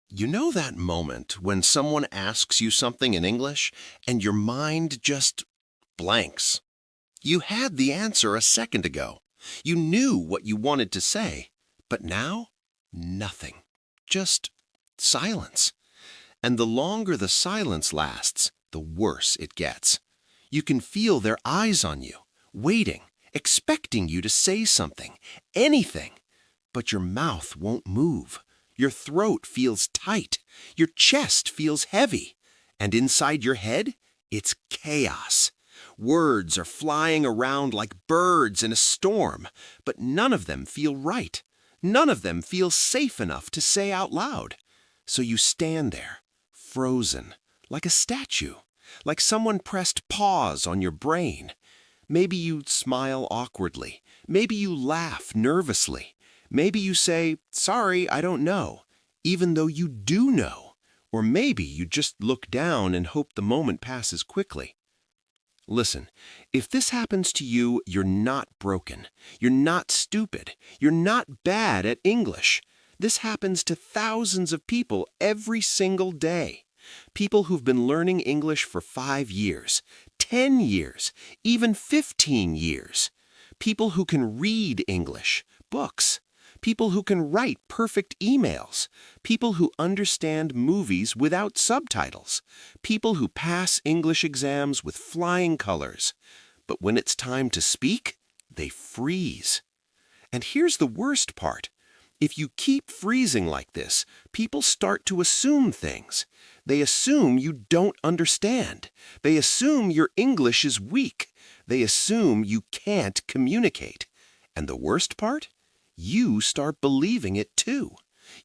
You know that moment when someone asks you something in English and your mind just blanks? You had the answer a second ago. You knew what you wanted to say, but now, nothing. Just silence. And the longer the silence lasts, the worse it gets. You can feel their eyes on you, waiting, expecting you to say something, anything. But your mouth won't move. Your throat feels tight. Your chest feels heavy. And inside your head, it's chaos. Words are flying around like birds in a storm, but none of them feel right. None of them feel safe enough to say out loud. So you stand there, frozen, like a statue, like someone pressed pause on your brain. Maybe you smile awkwardly. Maybe you laugh nervously. Maybe you say, "Sorry, I don't know," even though you do know. Or maybe you just look down and hope the moment passes quickly. Listen, if this happens to you, you're not broken. You're not stupid. You're not bad at English. This happens to thousands of people every single day. People who've been learning English for 5 years, 10 years, even 15 years. People who can read English, books. People who can write perfect emails. People who understand movies without subtitles. People who pass English exams with flying colors. But when it's time to speak, they freeze. And here's the worst part. If you keep freezing like this, people start to assume things. They assume you don't understand. They assume your English is weak. They assume you can't communicate. And the worst part? You start believing it too.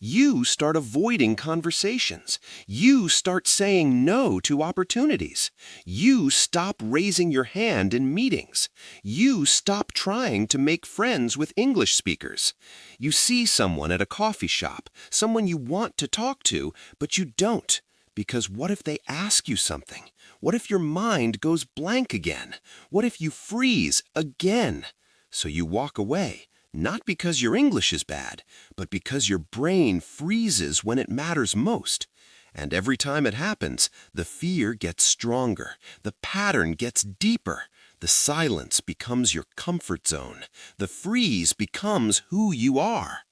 You start avoiding conversations. You start saying no to opportunities. You stop raising your hand in meetings. You stop trying to make friends with English speakers. You see someone at a coffee shop, someone you want to talk to, but you don't. Because what if they ask you something? What if your mind goes blank again? What if you freeze again? So you walk away. Not because your English is bad, but because your brain freezes when it matters most. And every time it happens, the fear gets stronger. The pattern gets deeper. The silence becomes your comfort zone. The freeze becomes who you are.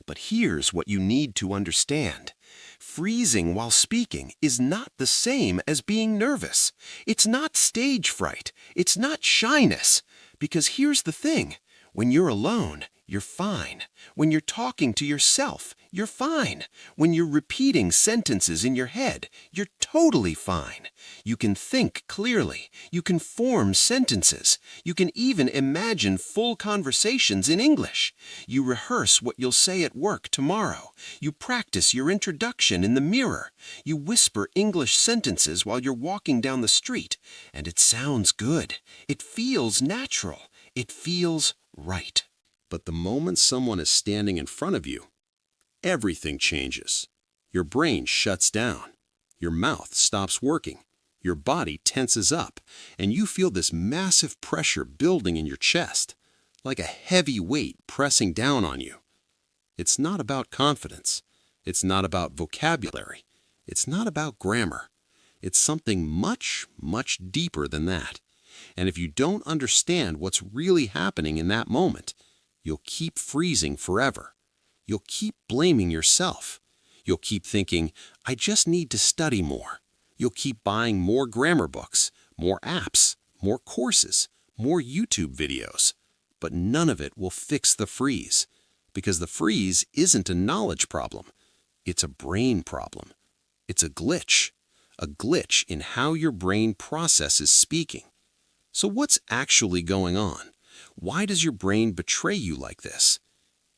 But here's what you need to understand. Freezing while speaking is not the same as being nervous. It's not stage fright. It's not shyness. Because here's the thing. When you're alone, you're fine. When you're talking to yourself, you're fine. When you're repeating sentences in your head, you're totally fine. You can think clearly. You can form sentences. You can even imagine full conversations in English. You rehearse what you'll say at work tomorrow. You practice your introduction in the mirror. You whisper English sentences while you're walking down the street. And it sounds good. It feels natural. It feels right. But the moment someone is standing in front of you, everything changes. Your brain shuts down. Your mouth stops working. Your body tenses up, and you feel this massive pressure building in your chest, like a heavy weight pressing down on you. It's not about confidence. It's not about vocabulary. It's not about grammar. It's something much, much deeper than that. And if you don't understand what's really happening in that moment, you'll keep freezing forever. You'll keep blaming yourself. You'll keep thinking, "I just need to study more." You'll keep buying more grammar books, more apps, more courses, more YouTube videos. But none of it will fix the freeze, because the freeze isn't a knowledge problem. It's a brain problem. It's a glitch in how your brain processes speaking. So what's actually going on? Why does your brain betray you like this?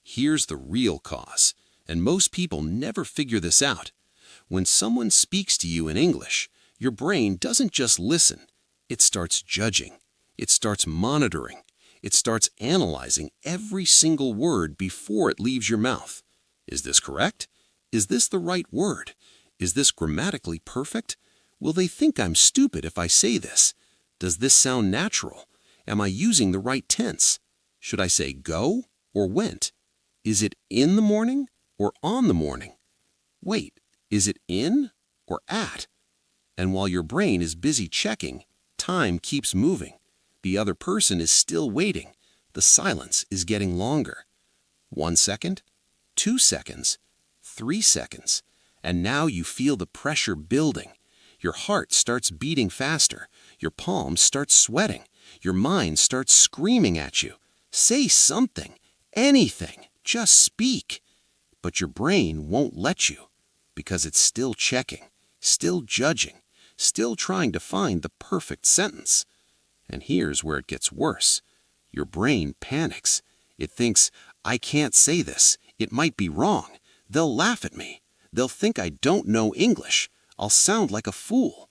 Here's the real cause, and most people never figure this out. When someone speaks to you in English, your brain doesn't just listen. It starts judging. It starts monitoring. It starts analyzing every single word before it leaves your mouth. Is this correct? Is this the right word? Is this grammatically perfect? Will they think I'm stupid if I say this? Does this sound natural? Am I using the right tense? Should I say go or went? Is it in the morning or on the morning? Wait, Is it in or at? And while your brain is busy checking, time keeps moving. The other person is still waiting. The silence is getting longer. 1 second, 2 seconds, 3 seconds, and now you feel the pressure building. Your heart starts beating faster. Your palms start sweating. Your mind starts screaming at you. Say something, anything, just speak. But your brain won't let you because it's still checking, still judging, still trying to find the perfect sentence. And here's where it gets worse. Your brain panics. It thinks, I can't say this. It might be wrong. They'll laugh at me. They'll think I don't know English. I'll sound like a fool.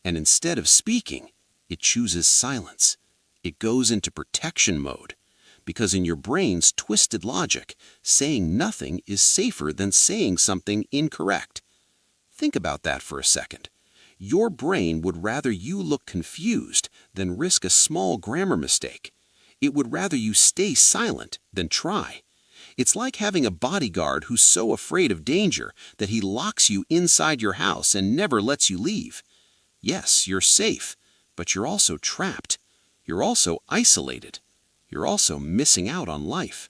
And instead of speaking, it chooses silence. It goes into protection mode. Because in your brain's twisted logic, saying nothing is safer than saying something incorrect. Think about that for a second. Your brain would rather you look confused than risk a small grammar mistake. It would rather you stay silent than try. It's like having a bodyguard who's so afraid of danger that he locks you inside your house and never lets you leave. Yes, you're safe, but you're also trapped. You're also isolated. You're also missing out on life.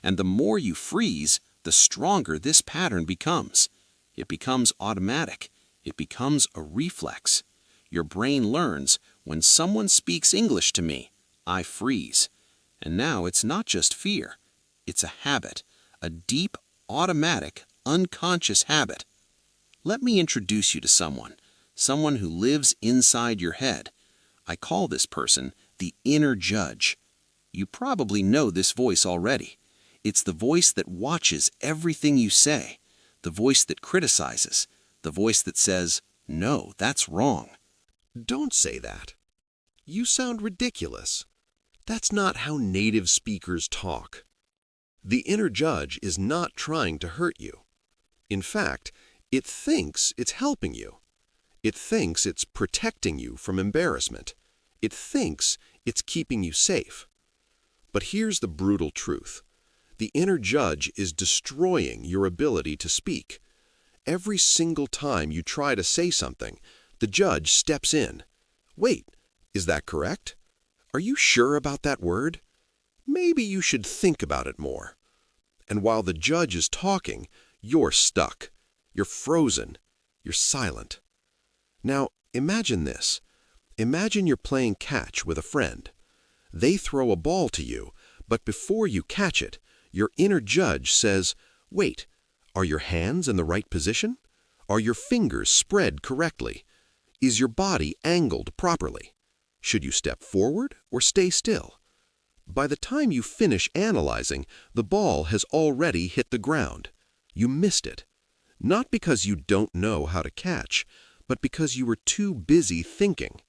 And the more you freeze, the stronger this pattern becomes. It becomes automatic. It becomes a reflex. Your brain learns, when someone speaks English to me, I freeze. And now it's not just fear. It's a habit, a deep, automatic, unconscious habit. Let me introduce you to someone who lives inside your head. I call this person the inner judge. You probably know this voice already. It's the voice that watches everything you say, the voice that criticizes, the voice that says, no, that's wrong. Don't say that. You sound ridiculous. That's not how native speakers talk. The inner judge is not trying to hurt you. In fact, it thinks it's helping you. It thinks it's protecting you from embarrassment. It thinks it's keeping you safe. But here's the brutal truth. The inner judge is destroying your ability to speak. Every single time you try to say something, the judge steps in. Wait, is that correct? Are you sure about that word? Maybe you should think about it more. And while the judge is talking, you're stuck. You're frozen. You're silent. Now, imagine this. Imagine you're playing catch with a friend. They throw a ball to you, but before you catch it, your inner judge says, wait, are your hands in the right position? Are your fingers spread correctly? Is your body angled properly? Should you step forward or stay still? By the time you finish analyzing, the ball has already hit the ground. You missed it. Not because you don't know how to catch, but because you were too busy thinking.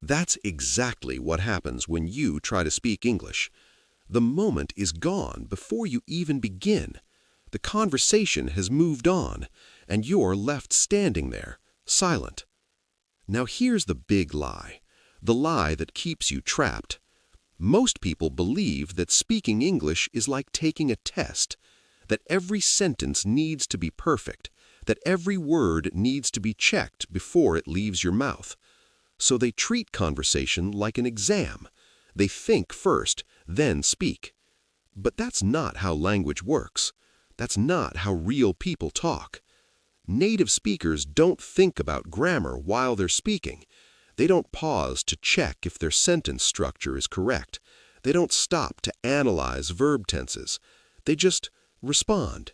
That's exactly what happens when you try to speak English. The moment is gone before you even begin. The conversation has moved on, and you're left standing there, silent. Now here's the big lie, the lie that keeps you trapped. Most people believe that speaking English is like taking a test, that every sentence needs to be perfect, that every word needs to be checked before it leaves your mouth. So they treat conversation like an exam. They think first, then speak. But that's not how language works. That's not how real people talk. Native speakers don't think about grammar while they're speaking. They don't pause to check if their sentence structure is correct. They don't stop to analyze verb tenses. They just respond,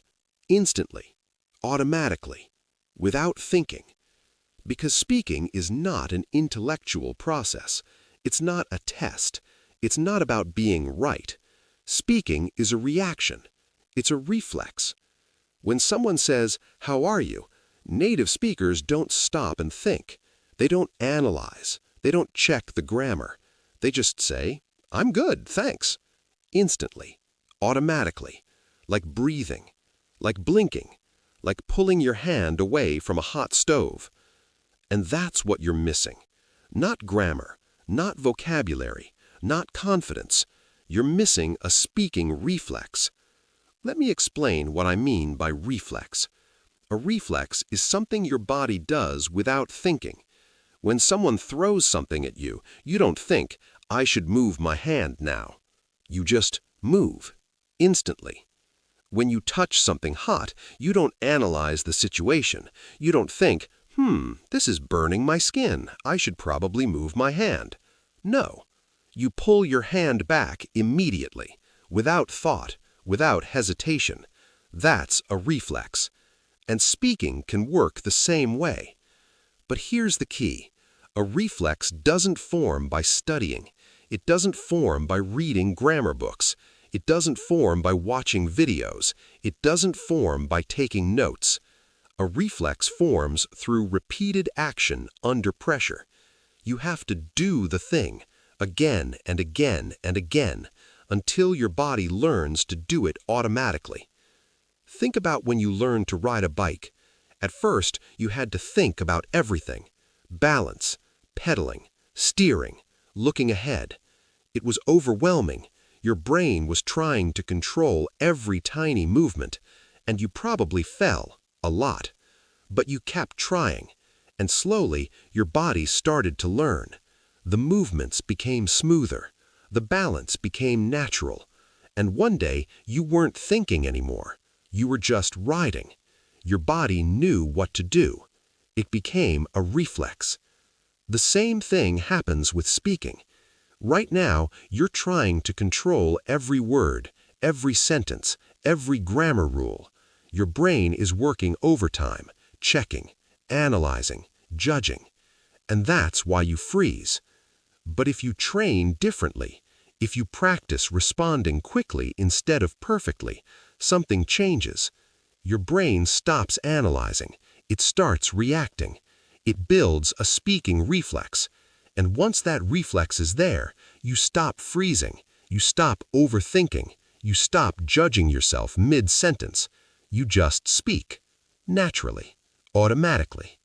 instantly, automatically, without thinking. Because speaking is not an intellectual process. It's not a test. It's not about being right. Speaking is a reaction. It's a reflex. When someone says, "How are you?" native speakers don't stop and think. They don't analyze. They don't check the grammar. They just say, "I'm good, thanks." Instantly, automatically, like breathing, like blinking, like pulling your hand away from a hot stove. And that's what you're missing. Not grammar, not vocabulary, not confidence. You're missing a speaking reflex. Let me explain what I mean by reflex. A reflex is something your body does without thinking. When someone throws something at you, you don't think, I should move my hand now. You just move, instantly. When you touch something hot, you don't analyze the situation. You don't think, this is burning my skin. I should probably move my hand. No. You pull your hand back immediately, without thought, without hesitation. That's a reflex. And speaking can work the same way. But here's the key. A reflex doesn't form by studying. It doesn't form by reading grammar books. It doesn't form by watching videos. It doesn't form by taking notes. A reflex forms through repeated action under pressure. You have to do the thing again and again and again until your body learns to do it automatically. Think about when you learned to ride a bike. At first, you had to think about everything: balance, pedaling, steering, looking ahead. It was overwhelming. Your brain was trying to control every tiny movement, and you probably fell a lot. But you kept trying, and slowly your body started to learn. The movements became smoother. The balance became natural. And one day, you weren't thinking anymore. You were just riding. Your body knew what to do. It became a reflex. The same thing happens with speaking. Right now, you're trying to control every word, every sentence, every grammar rule. Your brain is working overtime, checking, analyzing, judging. And that's why you freeze. But if you train differently, if you practice responding quickly instead of perfectly, something changes. Your brain stops analyzing. It starts reacting. It builds a speaking reflex. And once that reflex is there, you stop freezing. You stop overthinking. You stop judging yourself mid-sentence. You just speak. Naturally. Automatically.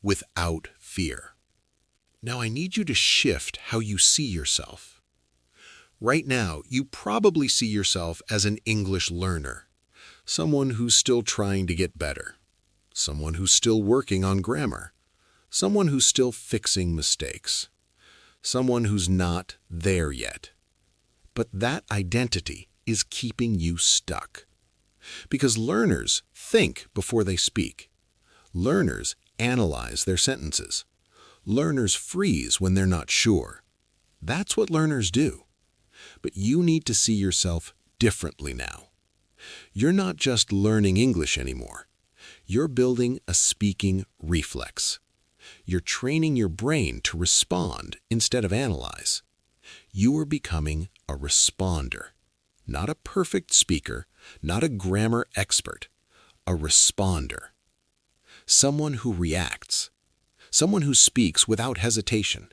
Without fear. Now I need you to shift how you see yourself. Right now, you probably see yourself as an English learner, someone who's still trying to get better, someone who's still working on grammar, someone who's still fixing mistakes, someone who's not there yet. But that identity is keeping you stuck. Because learners think before they speak. Learners analyze their sentences. Learners freeze when they're not sure. That's what learners do. But you need to see yourself differently now. You're not just learning English anymore. You're building a speaking reflex. You're training your brain to respond instead of analyze. You are becoming a responder. Not a perfect speaker, not a grammar expert. A responder. Someone who reacts. Someone who speaks without hesitation.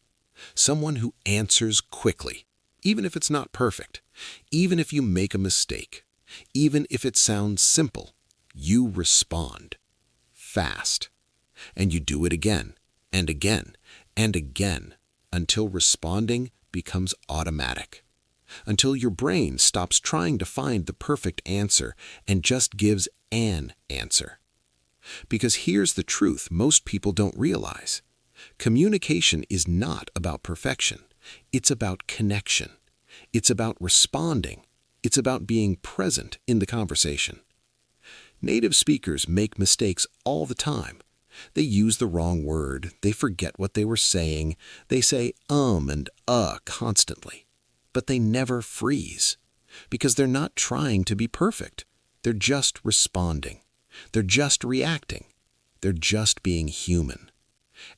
Someone who answers quickly, even if it's not perfect, even if you make a mistake, even if it sounds simple. You respond. Fast. And you do it again, and again, and again, until responding becomes automatic. Until your brain stops trying to find the perfect answer and just gives an answer. Because here's the truth most people don't realize. Communication is not about perfection. It's about connection. It's about responding. It's about being present in the conversation. Native speakers make mistakes all the time. They use the wrong word. They forget what they were saying. They say and constantly. But they never freeze. Because they're not trying to be perfect. They're just responding. They're just reacting. They're just being human.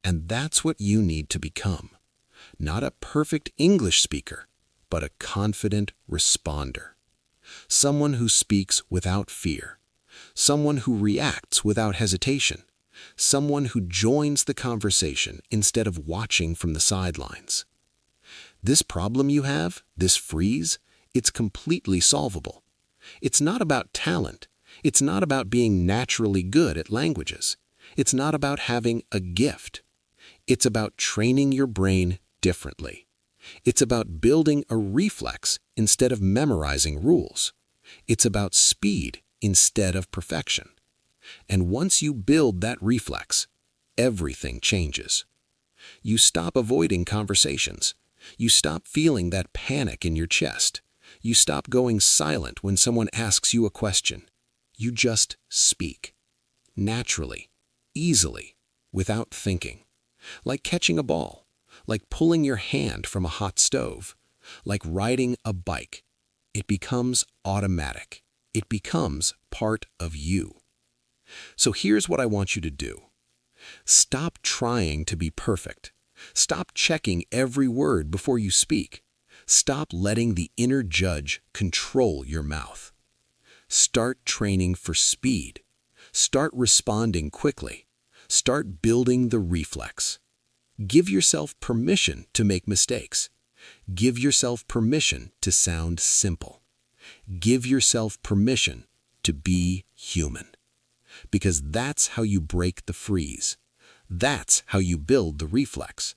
And that's what you need to become. Not a perfect English speaker, but a confident responder. Someone who speaks without fear. Someone who reacts without hesitation. Someone who joins the conversation instead of watching from the sidelines. This problem you have, this freeze, it's completely solvable. It's not about talent. It's not about being naturally good at languages. It's not about having a gift. It's about training your brain differently. It's about building a reflex instead of memorizing rules. It's about speed instead of perfection. And once you build that reflex, everything changes. You stop avoiding conversations. You stop feeling that panic in your chest. You stop going silent when someone asks you a question. You just speak. Naturally, easily, without thinking. Like catching a ball. Like pulling your hand from a hot stove. Like riding a bike. It becomes automatic. It becomes part of you. So here's what I want you to do. Stop trying to be perfect. Stop checking every word before you speak. Stop letting the inner judge control your mouth. Start training for speed. Start responding quickly. Start building the reflex. Give yourself permission to make mistakes. Give yourself permission to sound simple. Give yourself permission to be human. Because that's how you break the freeze. That's how you build the reflex.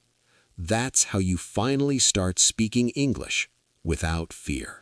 That's how you finally start speaking English without fear.